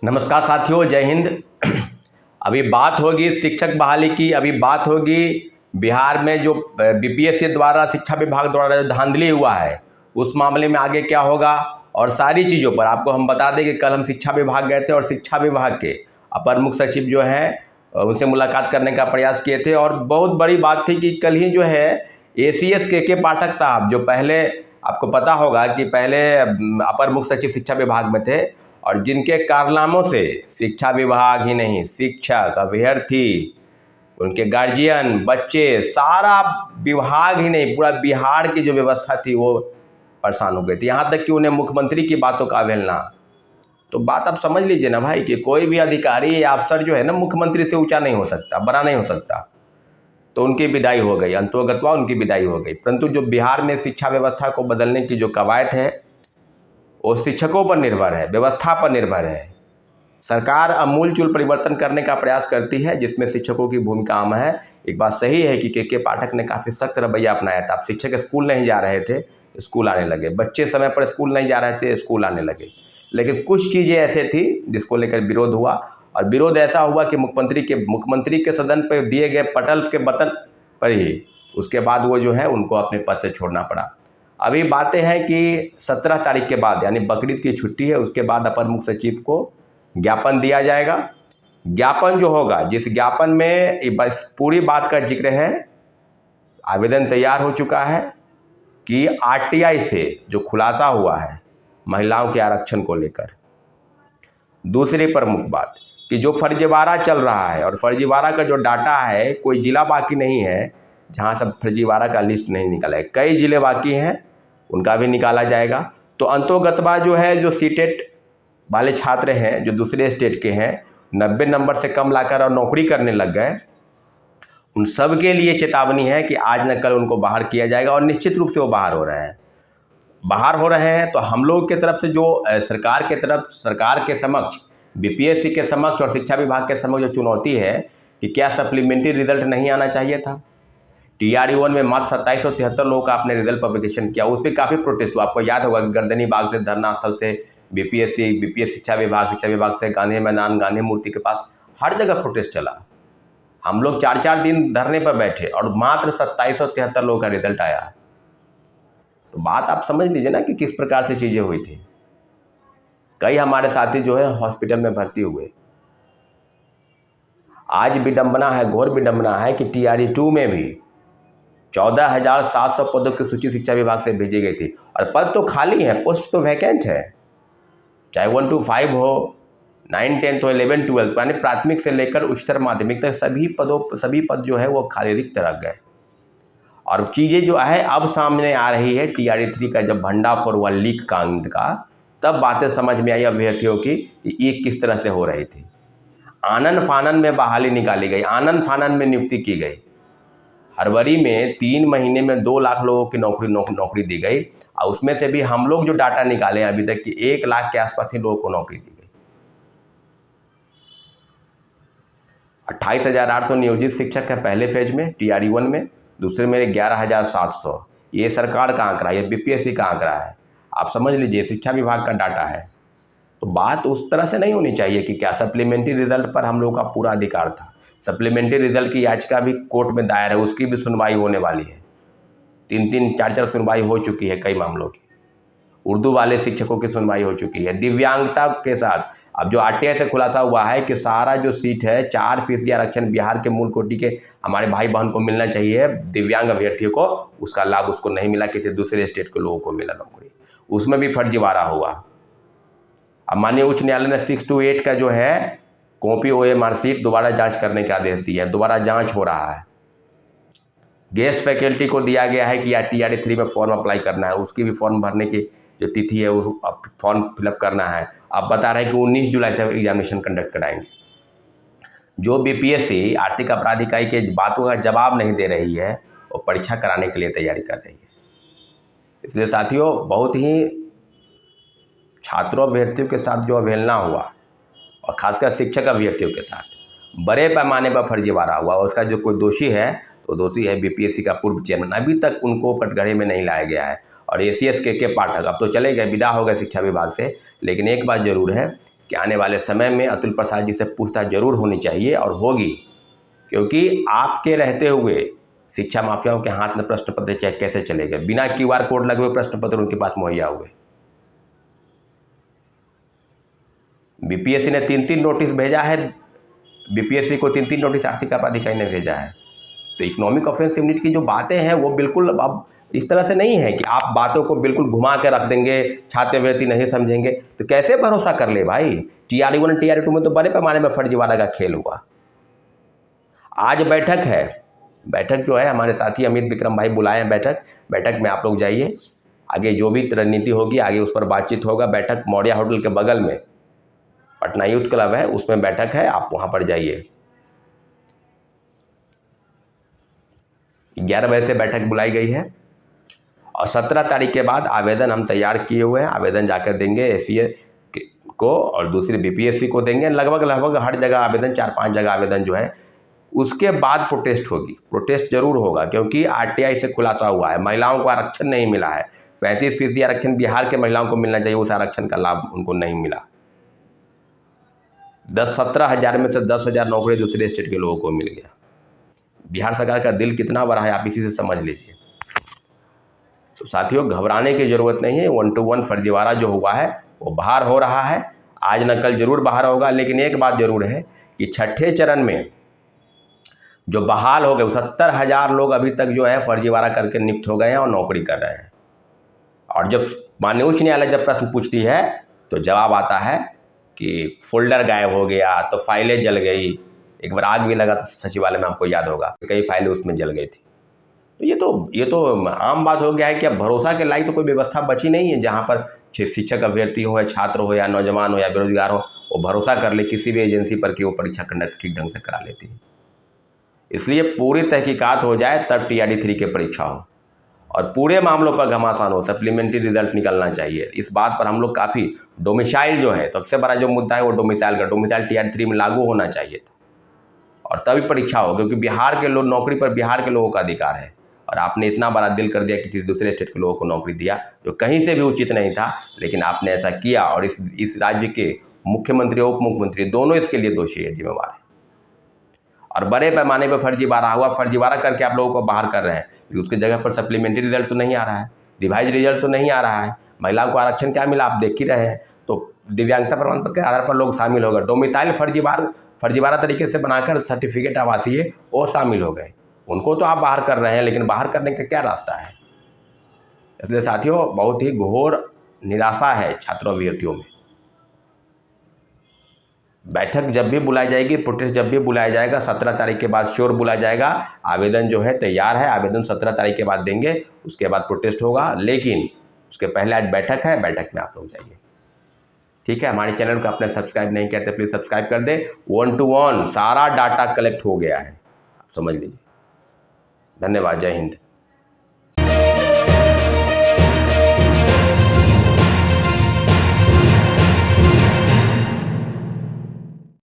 नमस्कार साथियों, जय हिंद। अभी बात होगी शिक्षक बहाली की। अभी बात होगी बिहार में जो बीपीएससी द्वारा, शिक्षा विभाग द्वारा जो धांधली हुआ है उस मामले में आगे क्या होगा, और सारी चीज़ों पर आपको हम बता दें कि कल हम शिक्षा विभाग गए थे और शिक्षा विभाग के अपर मुख्य सचिव जो हैं उनसे मुलाकात करने का प्रयास किए थे। और बहुत बड़ी बात थी कि कल ही जो है एसीएस के पाठक साहब, जो पहले आपको पता होगा कि पहले अपर मुख्य सचिव शिक्षा विभाग में थे और जिनके कारनामों से शिक्षा विभाग ही नहीं, शिक्षक, अभ्यर्थी, उनके गार्जियन, बच्चे, सारा विभाग ही नहीं, पूरा बिहार की जो व्यवस्था थी वो परेशान हो गई थी। यहाँ तक कि उन्हें मुख्यमंत्री की बातों का अवहेलना। तो बात आप समझ लीजिए ना भाई कि कोई भी अधिकारी या अफसर जो है ना मुख्यमंत्री से ऊंचा नहीं हो सकता, बड़ा नहीं हो सकता। तो उनकी विदाई हो गई, अंतोगत्वा उनकी विदाई हो गई। परंतु जो बिहार में शिक्षा व्यवस्था को बदलने की जो कवायद है वो शिक्षकों पर निर्भर है, व्यवस्था पर निर्भर है। सरकार अमूलचूल परिवर्तन करने का प्रयास करती है जिसमें शिक्षकों की भूमिका अहम है। एक बात सही है कि के पाठक ने काफ़ी सख्त रवैया अपनाया था। अब शिक्षक स्कूल नहीं जा रहे थे, स्कूल आने लगे। बच्चे समय पर स्कूल नहीं जा रहे थे, स्कूल आने लगे। लेकिन कुछ चीज़ें ऐसे थी जिसको लेकर विरोध हुआ, और विरोध ऐसा हुआ कि मुख्यमंत्री के सदन पर दिए गए पटल के बटन पर ही उसके बाद वो जो है उनको अपने पद से छोड़ना पड़ा। अभी बातें हैं कि 17 तारीख के बाद, यानी बकरीद की छुट्टी है, उसके बाद अपर मुख्य सचिव को ज्ञापन दिया जाएगा। ज्ञापन जो होगा, जिस ज्ञापन में बस पूरी बात का जिक्र है, आवेदन तैयार हो चुका है कि आरटीआई से जो खुलासा हुआ है महिलाओं के आरक्षण को लेकर। दूसरी प्रमुख बात कि जो फर्जीवाड़ा चल रहा है, और फर्जीवाड़ा का जो डाटा है, कोई जिला बाकी नहीं है जहां सब फर्जीवाड़ा का लिस्ट नहीं निकला है। कई जिले बाकी हैं, उनका भी निकाला जाएगा। तो अंतोगत्वा जो है, जो सीटेट वाले छात्र हैं जो दूसरे स्टेट के हैं, 90 नंबर से कम लाकर और नौकरी करने लग गए, उन सब के लिए चेतावनी है कि आज न कल उनको बाहर किया जाएगा। और निश्चित रूप से वो बाहर हो रहे हैं। तो हम लोग के तरफ से जो सरकार के तरफ, सरकार के समक्ष, बीपीएससी के समक्ष और शिक्षा विभाग के समक्ष जो चुनौती है कि क्या सप्लीमेंट्री रिजल्ट नहीं आना चाहिए था। TRE-1 में मात्र 2773 लोगों का आपने रिजल्ट पब्लिकेशन किया, उस पर काफ़ी प्रोटेस्ट हुआ। आपको याद होगा कि गर्दनी बाग से, धरना स्थल से बीपीएस शिक्षा विभाग से गांधी मैदान, गांधी मूर्ति के पास, हर जगह प्रोटेस्ट चला। हम लोग 4-4 दिन धरने पर बैठे और मात्र 2773 लोगों का रिजल्ट आया। तो बात आप समझ लीजिए ना कि किस प्रकार से चीज़ें हुई थी। कई हमारे साथी जो है हॉस्पिटल में भर्ती हुए। आज विडंबना है, घोर विडंबना है कि TRE-2 में भी 14,700 पदों की सूची शिक्षा विभाग से भेजी गई थी, और पद तो खाली है, पोस्ट तो वैकेंट है। चाहे 1 to 5 हो, 9, 10 हो, 11, 12, यानी प्राथमिक से लेकर उच्चतर माध्यमिक तक सभी पद जो है वो खाली रिक्त रह गए। और चीज़ें जो है अब सामने आ रही है TRE-3 का जब भंडाफोड़ हुआ लीक कांड का, तब बातें समझ में आई अभ्यर्थियों की कि ये किस तरह से हो रही थी। आनन फानन में बहाली निकाली गई, आनन फानन में नियुक्ति की गई। फरवरी में 3 महीने में 2 लाख लोगों की नौकरी दी गई, और उसमें से भी हम लोग जो डाटा निकाले अभी तक कि 1 लाख के आसपास ही लोगों को नौकरी दी गई। 28,800 नियोजित शिक्षक है पहले फेज में TRE-1 में, दूसरे में 11,700। ये सरकार का आंकड़ा, ये बीपीएससी का आंकड़ा है। आप समझ लीजिए, शिक्षा विभाग का डाटा है। तो बात उस तरह से नहीं होनी चाहिए कि क्या सप्लीमेंट्री रिजल्ट पर हम लोग का पूरा अधिकार था। सप्लीमेंट्री रिजल्ट की याचिका भी कोर्ट में दायर है, उसकी भी सुनवाई होने वाली है। 3-3, 4-4 सुनवाई हो चुकी है कई मामलों की। उर्दू वाले शिक्षकों की सुनवाई हो चुकी है। दिव्यांगता के साथ अब जो आरटीआई से खुलासा हुआ है कि सारा जो सीट है, 4% आरक्षण बिहार के मूल कोटि के हमारे भाई बहन को मिलना चाहिए, दिव्यांग अभ्यर्थियों को उसका लाभ उसको नहीं मिला, किसी दूसरे स्टेट के लोगों को मिला नौकरी, उसमें भी फर्जीवाड़ा हुआ। अब माननीय उच्च न्यायालय ने 6 to 8 का जो है कॉपी OMR सीट दोबारा जांच करने का आदेश दिया है। दोबारा जांच हो रहा है। गेस्ट फैकल्टी को दिया गया है कि या TRE-3 में फॉर्म अप्लाई करना है, उसकी भी फॉर्म भरने की जो तिथि है वो फॉर्म फिलअप करना है। अब बता रहे हैं कि 19 जुलाई से एग्जामिनेशन कंडक्ट कराएंगे। जो बीपीएससी आर्थिक अपराध इकाई के बातों का जवाब नहीं दे रही है, वो परीक्षा कराने के लिए तैयारी कर रही है। इसलिए साथियों, बहुत ही छात्रों अभ्यर्थियों के साथ जो अवहेलना हुआ, और खासकर शिक्षक अभ्यर्थियों के साथ बड़े पैमाने पर फर्जीवाड़ा हुआ, और उसका जो कोई दोषी है तो दोषी है बीपीएससी का पूर्व चेयरमैन। अभी तक उनको कटघरे में नहीं लाया गया है। और एसीएस के पाठक अब तो चले गए, विदा हो गए शिक्षा विभाग से। लेकिन एक बात जरूर है कि आने वाले समय में अतुल प्रसाद जी से पूछताछ जरूर होनी चाहिए और होगी, क्योंकि आपके रहते हुए शिक्षा माफियाओं के हाथ में प्रश्न पत्र चेक कैसे चलेगा? बिना QR कोड लगे हुए प्रश्न पत्र उनके पास मुहैया हुए। बीपीएससी ने 3-3 नोटिस भेजा है, बीपीएससी को 3-3 नोटिस आर्थिक अपराधिकारी ने भेजा है। तो इकोनॉमिक ऑफेंस यूनिट की जो बातें हैं वो बिल्कुल अब इस तरह से नहीं है कि आप बातों को बिल्कुल घुमा के रख देंगे, छात्रवृत्ति नहीं समझेंगे, तो कैसे भरोसा कर ले भाई? TRE-1 TRE-2 में तो बड़े पैमाने में फर्जीवाड़ा का खेल हुआ। आज बैठक है, बैठक जो है हमारे साथी अमित विक्रम भाई बुलाए हैं बैठक में आप लोग जाइए, आगे जो भी रणनीति होगी आगे उस पर बातचीत होगा। बैठक मौर्या होटल के बगल में पटना यूथ क्लब है, उसमें बैठक है, आप वहाँ पर जाइए। 11 बजे से बैठक बुलाई गई है और 17 तारीख के बाद आवेदन हम तैयार किए हुए हैं। आवेदन जाकर देंगे SCA को और दूसरी BPSC को देंगे। लगभग हर जगह आवेदन, 4-5 जगह आवेदन जो है, उसके बाद प्रोटेस्ट होगी। प्रोटेस्ट जरूर होगा क्योंकि RTI से खुलासा हुआ है, महिलाओं को आरक्षण नहीं मिला है। 35% आरक्षण बिहार के महिलाओं को मिलना चाहिए, उस आरक्षण का लाभ उनको नहीं मिला। 17 हज़ार में से 10,000 नौकरी दूसरे स्टेट के लोगों को मिल गया। बिहार सरकार का दिल कितना बड़ा है आप इसी से समझ लीजिए। तो साथियों, घबराने की ज़रूरत नहीं है। 1-to-1 फर्जीवाड़ा जो हुआ है वो बाहर हो रहा है, आज न कल जरूर बाहर होगा। लेकिन एक बात जरूर है कि छठे चरण में जो बहाल हो गए 70,000 लोग अभी तक जो है फर्जीवाड़ा करके नियुक्त हो गए हैं और नौकरी कर रहे हैं। और जब माननीय उच्च न्यायालय जब प्रश्न पूछती है तो जवाब आता है कि फोल्डर गायब हो गया, तो फाइलें जल गई। एक बार आग भी लगा था सचिवालय में, आपको याद होगा, कई फाइलें उसमें जल गई थी। तो ये तो आम बात हो गया है कि अब भरोसा के लायक तो कोई व्यवस्था बची नहीं है जहाँ पर शिक्षक अभ्यर्थी हो या छात्र हो या नौजवान हो या बेरोजगार हो, वो भरोसा कर ले किसी भी एजेंसी पर कि वो परीक्षा कंडक्ट ठीक ढंग से करा लेती है। इसलिए पूरी तहकीकात हो जाए तब TRE-3 की परीक्षा हो और पूरे मामलों पर घमासान हो, सप्लीमेंट्री रिजल्ट निकलना चाहिए। इस बात पर हम लोग काफ़ी, डोमिसाइल जो है सबसे बड़ा जो मुद्दा है वो डोमिसाइल TRE-3 में लागू होना चाहिए था और तभी परीक्षा हो, क्योंकि बिहार के लोग, नौकरी पर बिहार के लोगों का अधिकार है। और आपने इतना बड़ा दिल कर दिया कि किसी दूसरे स्टेट के लोगों को नौकरी दिया, जो कहीं से भी उचित नहीं था, लेकिन आपने ऐसा किया। और इस राज्य के मुख्यमंत्री और उप मुख्यमंत्री दोनों इसके लिए दोषी है, जिम्मेवार है। और बड़े पैमाने पर फर्जीवाड़ा हुआ, फर्जीवाड़ा करके आप लोगों को बाहर कर रहे हैं। उसकी जगह पर सप्लीमेंट्री रिजल्ट तो नहीं आ रहा है, रिवाइज रिजल्ट तो नहीं आ रहा है, महिलाओं को आरक्षण क्या मिला आप देख ही रहे हैं। तो दिव्यांगता प्रमाण पत्र के आधार पर लोग शामिल हो गए, डोमिसाइल फर्जीवाड़ा तरीके से बनाकर सर्टिफिकेट आवासीय वो शामिल हो गए। उनको तो आप बाहर कर रहे हैं, लेकिन बाहर करने का क्या रास्ता है? इसलिए साथियों, बहुत ही घोर निराशा है छात्रों अभ्यर्थियों में। बैठक जब भी बुलाई जाएगी, प्रोटेस्ट जब भी बुलाया जाएगा, 17 तारीख के बाद श्योर बुलाया जाएगा। आवेदन जो है तैयार है, आवेदन 17 तारीख के बाद देंगे, उसके बाद प्रोटेस्ट होगा। लेकिन उसके पहले आज बैठक है, बैठक में आप लोग जाइए, ठीक है। हमारे चैनल को आपने सब्सक्राइब नहीं किया तो प्लीज़ सब्सक्राइब कर दे। 1-to-1 सारा डाटा कलेक्ट हो गया है, आप समझ लीजिए। धन्यवाद, जय हिंद।